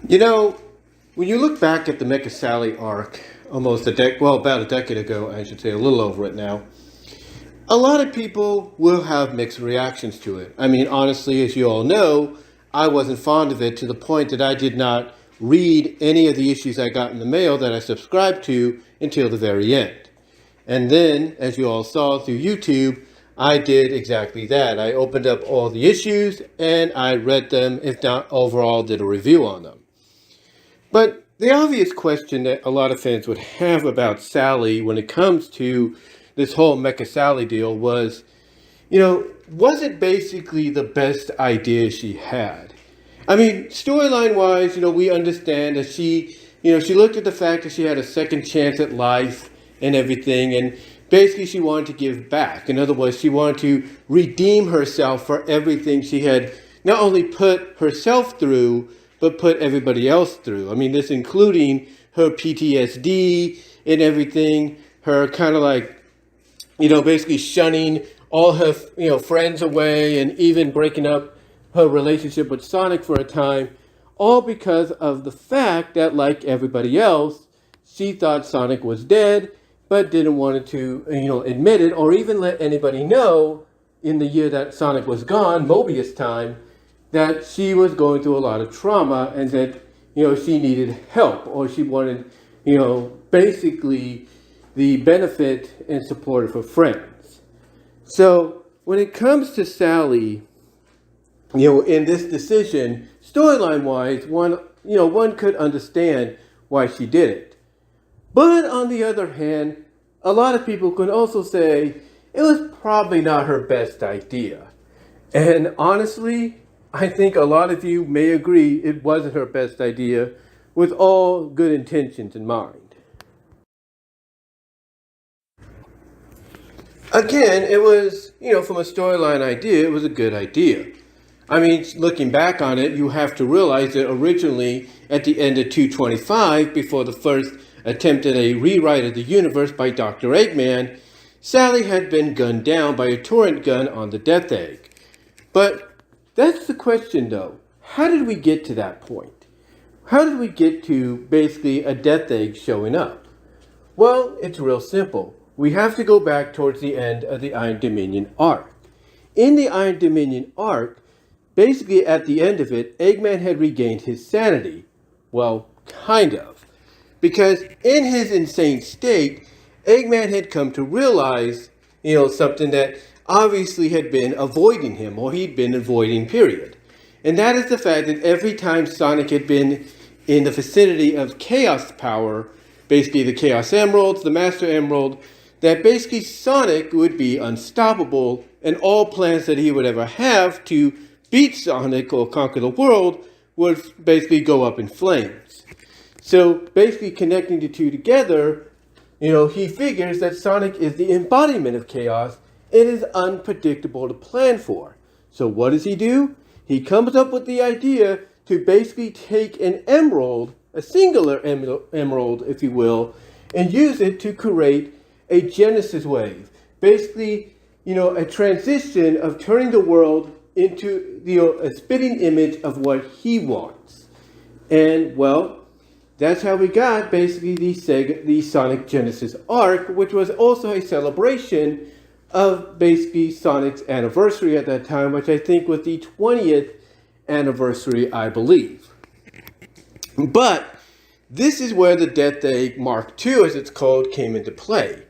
You know, when you look back at the Mecha Sally arc, about a decade ago, I should say, a little over it now, a lot of people will have mixed reactions to it. I mean, honestly, as you all know, I wasn't fond of it to the point that I did not read any of the issues I got in the mail that I subscribed to until the very end. And then, as you all saw through YouTube, I did exactly that. I opened up all the issues and I read them, if not overall, did a review on them. But the obvious question that a lot of fans would have about Sally when it comes to this whole Mecha Sally deal was, was it basically the best idea she had? I mean, storyline wise, we understand that she looked at the fact that she had a second chance at life and everything, and basically she wanted to give back. In other words, she wanted to redeem herself for everything she had not only put herself through, but put everybody else through. I mean, this including her PTSD and everything, her kind of like, basically shunning all her, friends away and even breaking up her relationship with Sonic for a time, all because of the fact that, like everybody else, she thought Sonic was dead, but didn't want to, admit it or even let anybody know in the year that Sonic was gone, Mobius time, that she was going through a lot of trauma and that, she needed help or she wanted, basically the benefit and support of her friends. So when it comes to Sally, in this decision, storyline wise, one could understand why she did it. But on the other hand, a lot of people can also say it was probably not her best idea. And honestly, I think a lot of you may agree it wasn't her best idea with all good intentions in mind. Again, it was, from a storyline idea, it was a good idea. I mean, looking back on it, you have to realize that originally, at the end of 225, before the first attempt at a rewrite of the universe by Dr. Eggman, Sally had been gunned down by a torrent gun on the Death Egg. But that's the question, though. How did we get to that point? How did we get to basically a Death Egg showing up? Well, it's real simple. We have to go back towards the end of the Iron Dominion arc. In the Iron Dominion arc, basically at the end of it, Eggman had regained his sanity. Well, kind of. Because in his insane state, Eggman had come to realize, something that obviously had been avoiding him, or he'd been avoiding, period. And that is the fact that every time Sonic had been in the vicinity of Chaos power, basically the Chaos Emeralds, the Master Emerald, that basically Sonic would be unstoppable, and all plans that he would ever have to beat Sonic or conquer the world would basically go up in flames. So basically connecting the two together, he figures that Sonic is the embodiment of chaos. It is unpredictable to plan for. So what does he do? He comes up with the idea to basically take an emerald, a singular emerald, if you will, and use it to create a Genesis wave. Basically, a transition of turning the world into a spitting image of what he wants. And, well, that's how we got basically the Sonic Genesis arc, which was also a celebration of basically Sonic's anniversary at that time, which I think was the 20th anniversary, I believe. But this is where the Death Egg Mark II, as it's called, came into play.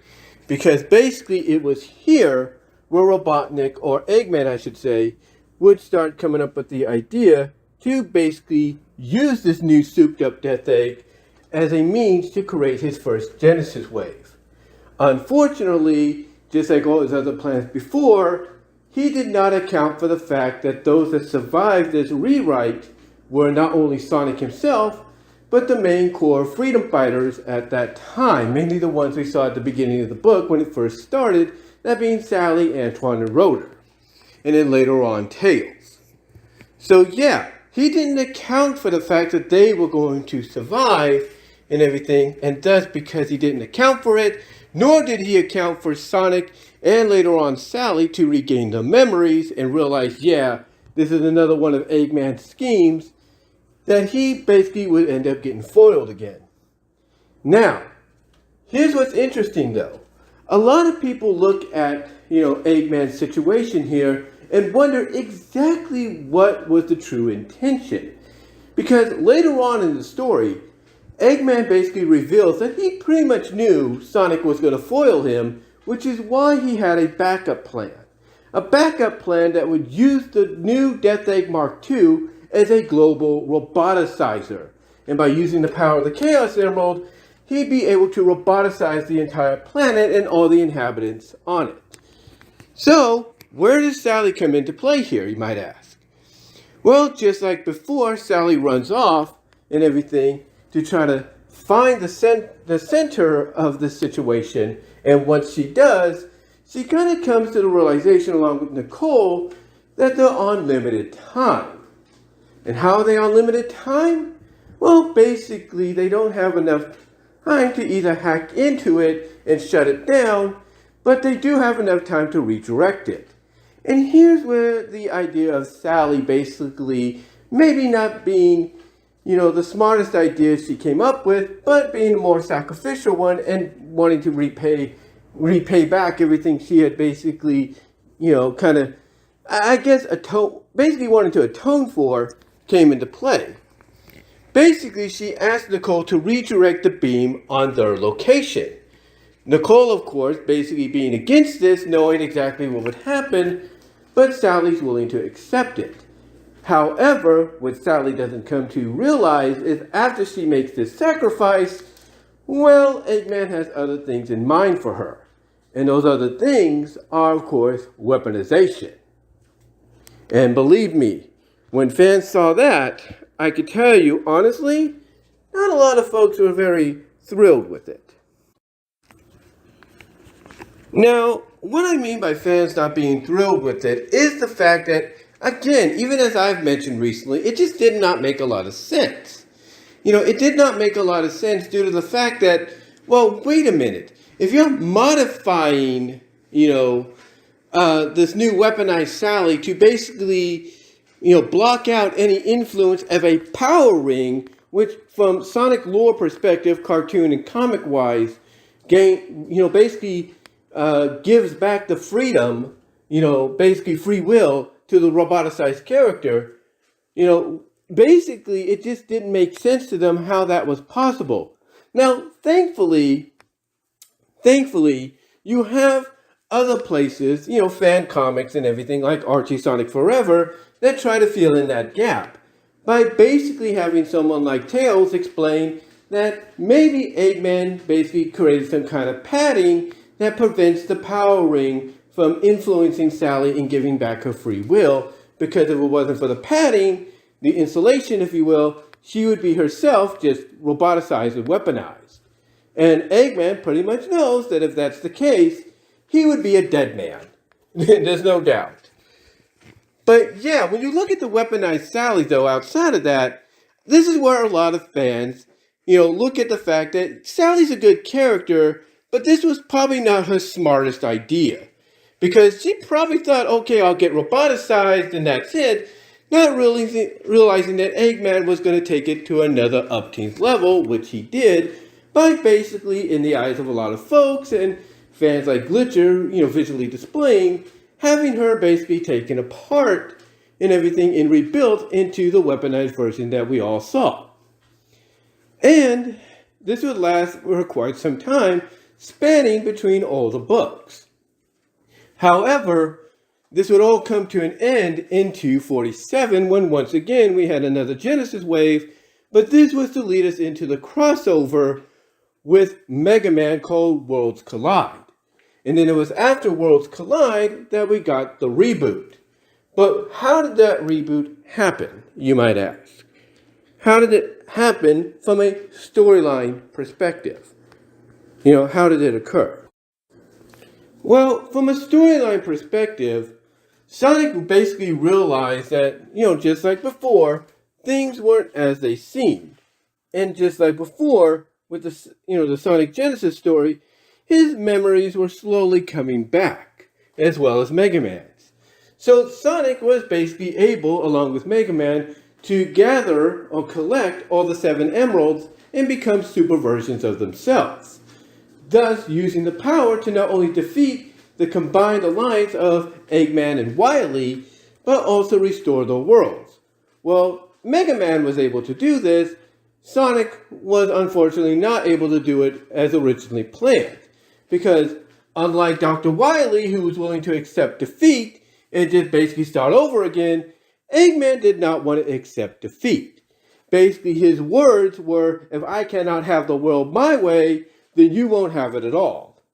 Because basically it was here where Robotnik, or Eggman I should say, would start coming up with the idea to basically use this new souped up Death Egg as a means to create his first Genesis wave. Unfortunately, just like all his other plans before, he did not account for the fact that those that survived this rewrite were not only Sonic himself, but the main core freedom fighters at that time, mainly the ones we saw at the beginning of the book when it first started, that being Sally, Antoine, and Rotor, and then later on Tails. So yeah, he didn't account for the fact that they were going to survive and everything, and thus because he didn't account for it, nor did he account for Sonic and later on Sally to regain their memories and realize, yeah, this is another one of Eggman's schemes, that he basically would end up getting foiled again. Now, here's what's interesting though. A lot of people look at, Eggman's situation here and wonder exactly what was the true intention. Because later on in the story, Eggman basically reveals that he pretty much knew Sonic was going to foil him, which is why he had a backup plan. A backup plan that would use the new Death Egg Mark II as a global roboticizer. And by using the power of the Chaos Emerald, he'd be able to roboticize the entire planet and all the inhabitants on it. So, where does Sally come into play here, you might ask? Well, just like before, Sally runs off and everything to try to find the center of the situation. And once she does, she kind of comes to the realization, along with Nicole, that they're on limited time. And how are they on limited time? Well, basically, they don't have enough time to either hack into it and shut it down, but they do have enough time to redirect it. And here's where the idea of Sally basically maybe not being, the smartest idea she came up with, but being a more sacrificial one and wanting to repay back everything she had basically, basically wanting to atone for, came into play. Basically, she asked Nicole to redirect the beam on their location. Nicole, of course, basically being against this, knowing exactly what would happen, but Sally's willing to accept it. However, what Sally doesn't come to realize is after she makes this sacrifice, well, Eggman has other things in mind for her. And those other things are, of course, weaponization. And believe me, when fans saw that, I could tell you, honestly, not a lot of folks were very thrilled with it. Now, what I mean by fans not being thrilled with it is the fact that, again, even as I've mentioned recently, it just did not make a lot of sense. It did not make a lot of sense due to the fact that, well, wait a minute. If you're modifying, this new weaponized Sally to basically, block out any influence of a power ring, which from Sonic lore perspective, cartoon and comic-wise, basically gives back the freedom, basically free will to the roboticized character, basically it just didn't make sense to them how that was possible. Now, thankfully, you have other places, fan comics and everything like Archie Sonic Forever that try to fill in that gap by basically having someone like Tails explain that maybe Eggman basically created some kind of padding that prevents the power ring from influencing Sally and giving back her free will, because if it wasn't for the padding, the insulation, if you will, she would be herself just roboticized and weaponized. And Eggman pretty much knows that if that's the case, he would be a dead man. There's no doubt. But yeah, when you look at the weaponized Sally, though, outside of that, this is where a lot of fans, look at the fact that Sally's a good character, but this was probably not her smartest idea. Because she probably thought, okay, I'll get roboticized and that's it, not really realizing that Eggman was going to take it to another upteenth level, which he did, by basically, in the eyes of a lot of folks and fans like Glitcher, visually displaying, having her basically taken apart and everything and rebuilt into the weaponized version that we all saw. And this would last for quite some time, spanning between all the books. However, this would all come to an end in 247 when once again we had another Genesis wave, but this was to lead us into the crossover with Mega Man called Worlds Collide. And then it was after Worlds Collide that we got the reboot. But how did that reboot happen, you might ask? How did it happen from a storyline perspective? How did it occur? Well, from a storyline perspective, Sonic basically realized that, just like before, things weren't as they seemed. And just like before, with the Sonic Genesis story, his memories were slowly coming back, as well as Mega Man's. So Sonic was basically able, along with Mega Man, to gather or collect all the 7 emeralds and become super versions of themselves, thus using the power to not only defeat the combined alliance of Eggman and Wily, but also restore the worlds. Well, Mega Man was able to do this. Sonic was unfortunately not able to do it as originally planned, because unlike Dr. Wily, who was willing to accept defeat and just basically start over again, Eggman did not want to accept defeat. Basically, his words were, if I cannot have the world my way, then you won't have it at all.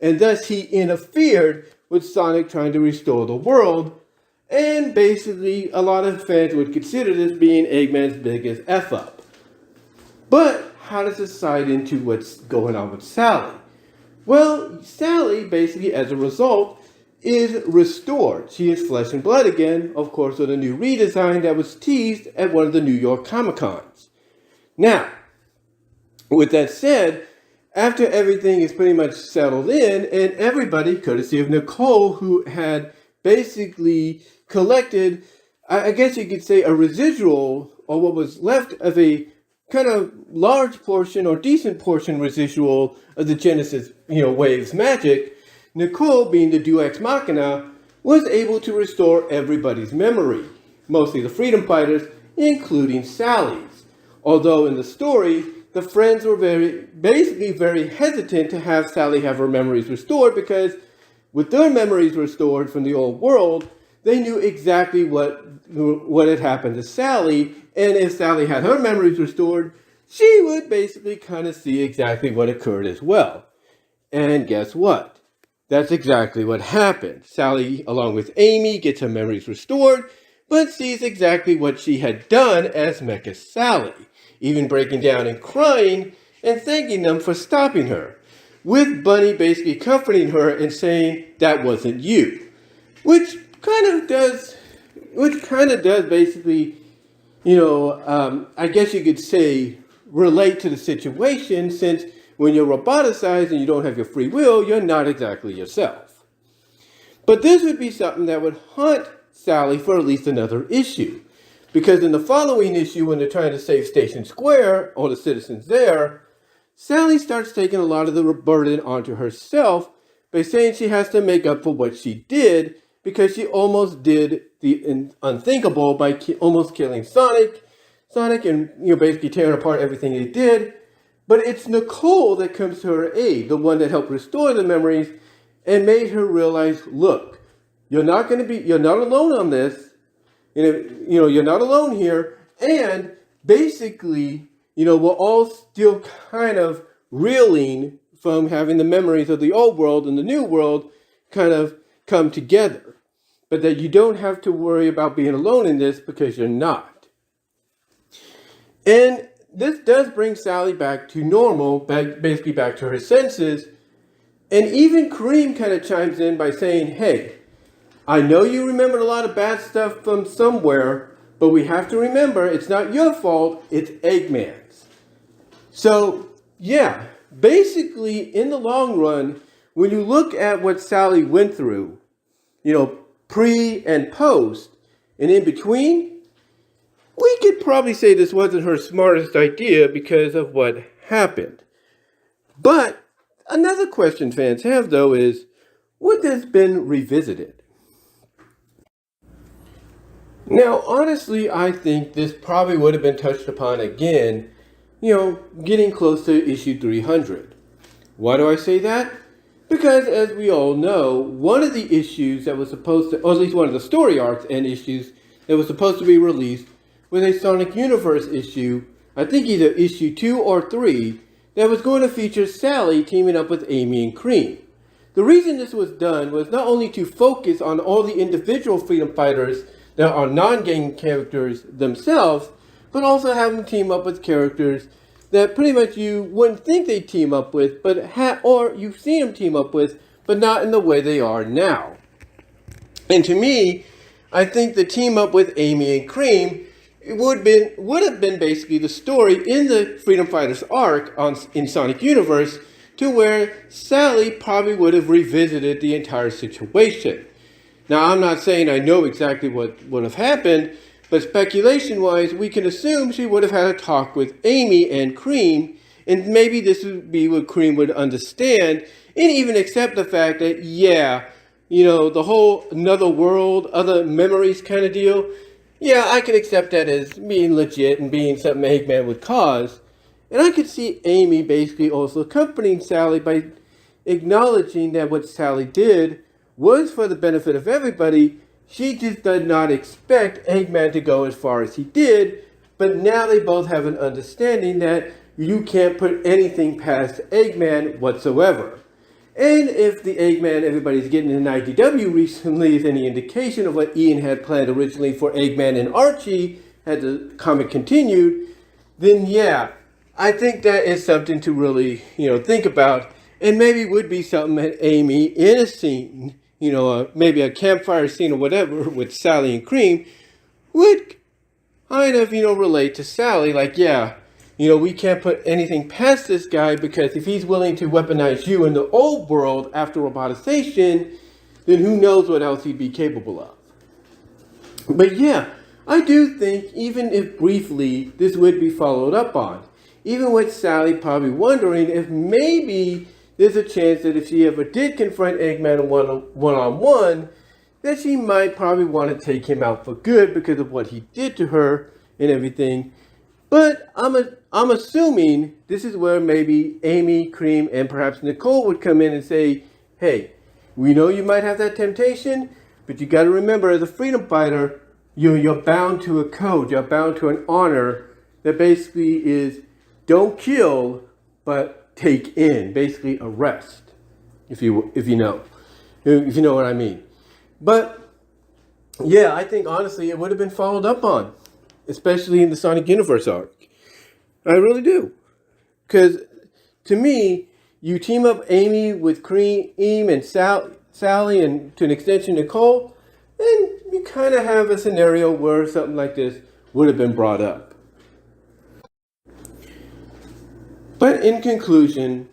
And thus he interfered with Sonic trying to restore the world, and basically a lot of fans would consider this being Eggman's biggest F-up. But how does this side into what's going on with Sally? Well, Sally, basically as a result, is restored. She is flesh and blood again, of course, with a new redesign that was teased at one of the New York Comic-Cons. Now, with that said, after everything is pretty much settled in, and everybody, courtesy of Nicole, who had basically collected, I guess you could say, a residual, or what was left of a kind of large portion or decent portion residual of the Genesis, Waves magic, Nicole, being the Deus Ex Machina, was able to restore everybody's memory, mostly the freedom fighters, including Sally's. Although in the story, the friends were very hesitant to have Sally have her memories restored, because with their memories restored from the old world, they knew exactly what had happened to Sally, and if Sally had her memories restored, she would basically kind of see exactly what occurred as well. And guess what? That's exactly what happened. Sally, along with Amy, gets her memories restored, but sees exactly what she had done as Mecha Sally, even breaking down and crying and thanking them for stopping her, with Bunny basically comforting her and saying, that wasn't you. Which kind of does basically, I guess you could say, relate to the situation, since when you're roboticized and you don't have your free will, you're not exactly yourself. But this would be something that would haunt Sally for at least another issue. Because in the following issue, when they're trying to save Station Square, or the citizens there, Sally starts taking a lot of the burden onto herself by saying she has to make up for what she did, because she almost did the unthinkable by almost killing Sonic and basically tearing apart everything he did. But it's Nicole that comes to her aid, the one that helped restore the memories and made her realize, look, you're not alone on this. You're not alone here. And basically, we're all still kind of reeling from having the memories of the old world and the new world kind of come together. But that you don't have to worry about being alone in this, because you're not. And this does bring Sally back to normal, basically back to her senses. And even Kareem kind of chimes in by saying, hey, I know you remembered a lot of bad stuff from somewhere, but we have to remember it's not your fault, it's Eggman's. So, yeah, basically, in the long run, when you look at what Sally went through, pre and post, and in between, we could probably say this wasn't her smartest idea because of what happened. But another question fans have, though, is, would this been revisited? Now, honestly, I think this probably would have been touched upon again, getting close to issue 300. Why do I say that? Because, as we all know, one of the issues that was supposed to, or at least one of the story arcs and issues that was supposed to be released, was a Sonic Universe issue, I think either issue 2 or 3, that was going to feature Sally teaming up with Amy and Cream. The reason this was done was not only to focus on all the individual freedom fighters that are non-game characters themselves, but also have them team up with characters that pretty much you wouldn't think they'd team up with, or you've seen them team up with, but not in the way they are now. And to me, I think the team up with Amy and Cream would have been basically the story in the Freedom Fighters arc in Sonic Universe, to where Sally probably would have revisited the entire situation. Now, I'm not saying I know exactly what would have happened, But speculation-wise, we can assume she would have had a talk with Amy and Cream, and maybe this would be what Cream would understand, and even accept the fact that, yeah, you know, the whole another world, other memories kind of deal, yeah, I can accept that as being legit and being something Eggman would cause. And I could see Amy basically also accompanying Sally by acknowledging that what Sally did was for the benefit of everybody. She just did not expect Eggman to go as far as he did, but now they both have an understanding that you can't put anything past Eggman whatsoever. And if the Eggman everybody's getting in IDW recently is any indication of what Ian had planned originally for Eggman and Archie, had the comic continued, then yeah, I think that is something to really, think about, and maybe would be something that Amy in a scene, maybe a campfire scene or whatever with Sally and Cream, would kind of, relate to Sally, like, yeah, we can't put anything past this guy because if he's willing to weaponize you in the old world after robotization, then who knows what else he'd be capable of. But yeah, I do think, even if briefly, this would be followed up on. Even with Sally probably wondering if maybe there's a chance that if she ever did confront Eggman one-on-one, that she might probably want to take him out for good because of what he did to her and everything. But I'm assuming this is where maybe Amy, Cream, and perhaps Nicole would come in and say, hey, we know you might have that temptation, but you got to remember, as a freedom fighter, you're bound to a code, you're bound to an honor that basically is don't kill, but take in, basically arrest, if you know what I mean. But yeah, I think honestly it would have been followed up on, especially in the Sonic Universe arc. I really do, because to me, you team up Amy with Cream and Sally, and to an extension Nicole, then you kind of have a scenario where something like this would have been brought up. But in conclusion,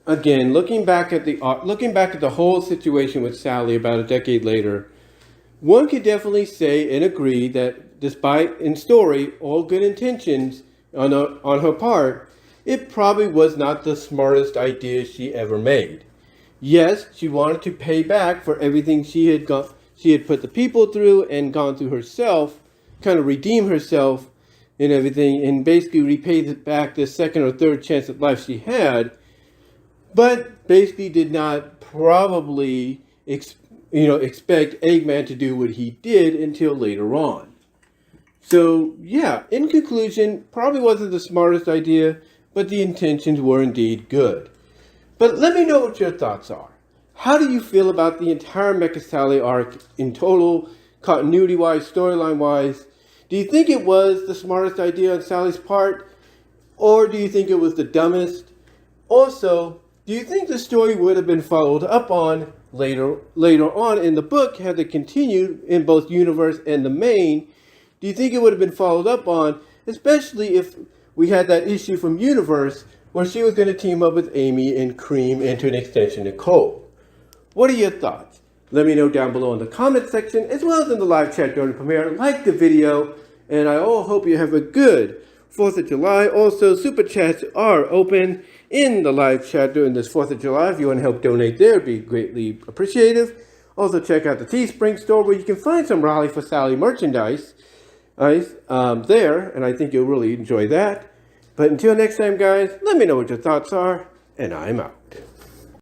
again, looking back at the whole situation with Sally about a decade later, one could definitely say and agree that despite, in story, all good intentions on her part, it probably was not the smartest idea she ever made. Yes, she wanted to pay back for everything she had put the people through and gone through herself, kind of redeem herself and everything, and basically repay back the second or third chance at life she had, but basically did not probably expect Eggman to do what he did until later on. So yeah, in conclusion, probably wasn't the smartest idea, but the intentions were indeed good. But let me know what your thoughts are. How do you feel about the entire Mecha Sally arc in total, continuity-wise, storyline-wise? Do you think it was the smartest idea on Sally's part? Or do you think it was the dumbest? Also, do you think the story would have been followed up on later on in the book had they continued in both universe and the main? Do you think it would have been followed up on, especially if we had that issue from universe where she was going to team up with Amy and Cream and to an extension Nicole? What are your thoughts? Let me know down below in the comment section, as well as in the live chat during the premiere. Like the video, and I all hope you have a good 4th of July. Also, super chats are open in the live chat during this 4th of July. If you want to help donate there, it'd be greatly appreciative. Also, check out the Teespring store where you can find some Raleigh for Sally merchandise there, and I think you'll really enjoy that. But until next time, guys, let me know what your thoughts are, and I'm out.